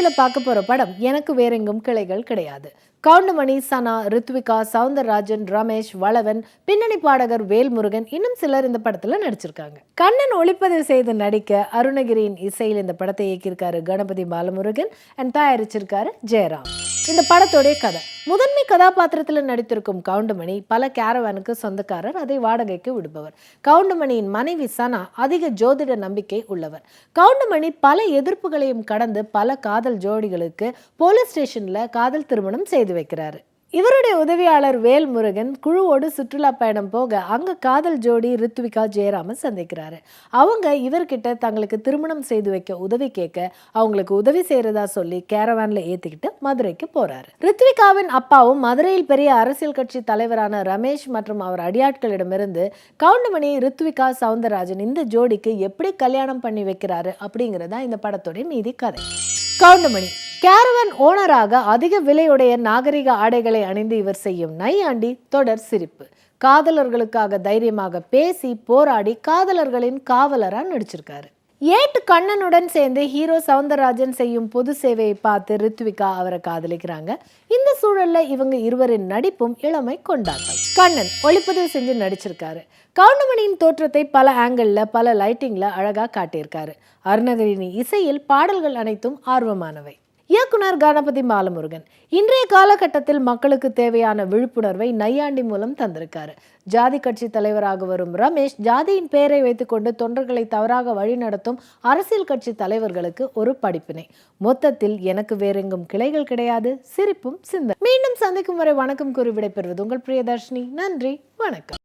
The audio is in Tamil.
நிகழ்ச்சியில பார்க்க போற படம் எனக்கு வேறெங்கும் கிளைகள் கிடையாது. கவுண்டமணி, சனா, ரித்விகா, சவுந்தரராஜன், ரமேஷ், வளவன், பின்னணி பாடகர் வேல்முருகன் இன்னும் சிலர் இந்த படத்துல நடிச்சிருக்காங்க. கண்ணன் ஒளிப்பதிவு செய்து நடிக்க அருணகிரியின் இசையில் இந்த படத்தை இயக்கியிருக்காரு கணபதி பாலமுருகன் அண்ட் தயாரிச்சிருக்காரு ஜெயராம். இந்த படத்தோடைய கதை, முதன்மை கதாபாத்திரத்தில் நடித்திருக்கும் கவுண்டமணி பல கேரவானுக்கு சொந்தக்காரர், அதை வாடகைக்கு விடுபவர். கவுண்டமணியின் மனைவி சனா அதிக ஜோதிட நம்பிக்கை உள்ளவர். கவுண்டமணி பல எதிர்ப்புகளையும் கடந்து பல காதல் ஜோடிகளுக்கு போலீஸ் ஸ்டேஷன்ல காதல் திருமணம் செய்து வைக்கிறாரு. இவருடைய உதவியாளர் வேல்முருகன் குழுவோடு சுற்றுலா பயணம் போக அங்க காதல் ஜோடி ரித்விகா ஜெயராம சந்திக்கிறாரு. அவங்க இவர்கிட்ட தங்களுக்கு திருமணம் செய்து வைக்க உதவி கேட்க அவங்களுக்கு உதவி செய்யறதா சொல்லி கேரவான்ல ஏத்திக்கிட்டு மதுரைக்கு போறாரு. ரித்விகாவின் அப்பாவும் மதுரையில் பெரிய அரசியல் கட்சி தலைவரான ரமேஷ் மற்றும் அவர் அடியாட்களிடமிருந்து கவுண்டமணி, ரித்விகா, சவுந்தரராஜன் இந்த ஜோடிக்கு எப்படி கல்யாணம் பண்ணி வைக்கிறாரு அப்படிங்கிறதா இந்த படத்தோட மீதி கதை. கவுண்டமணி கேரவன் ஓனராக அதிக விலையுடைய நாகரிக ஆடைகளை அணிந்து இவர் செய்யும் நையாண்டி தொடர் சிரிப்பு. காதலர்களுக்காக தைரியமாக பேசி போராடி காதலர்களின் காவலரா நடிச்சிருக்காரு. ஏட்டு கண்ணனுடன் சேர்ந்து ஹீரோ சவுந்தரராஜன் செய்யும் பொது சேவையை பார்த்து ரித்விகா அவரை காதலிக்கிறாங்க. இந்த சூழல்ல இவங்க இருவரின் நடிப்பும் இளமை கொண்டாட்டம். கண்ணன் ஒளிப்பதிவு செஞ்சு நடிச்சிருக்காரு. கவுண்டமணியின் தோற்றத்தை பல ஆங்கிள் பல லைட்டிங்ல அழகா காட்டியிருக்காரு. அருணகிரியின் இசையில் பாடல்கள் அனைத்தும் ஆர்வமானவை. இயக்குனர் கணபதி பாலமுருகன் இன்றைய காலகட்டத்தில் மக்களுக்கு தேவையான விழிப்புணர்வை நையாண்டி மூலம் தந்திருக்காரு. ஜாதி கட்சி தலைவராக வரும் ரமேஷ் ஜாதியின் பெயரை வைத்துக்கொண்டு தொண்டர்களை தவறாக வழிநடத்தும் அரசியல் கட்சி தலைவர்களுக்கு ஒரு படிப்பினை. மொத்தத்தில் எனக்கு வேறெங்கும் கிளைகள் கிடையாது, சிரிப்பும் சிந்தனை. மீண்டும் சந்திக்கும் வரை வணக்கம் கூறி விடைபெறுவது உங்கள் பிரியதர்ஷினி. நன்றி, வணக்கம்.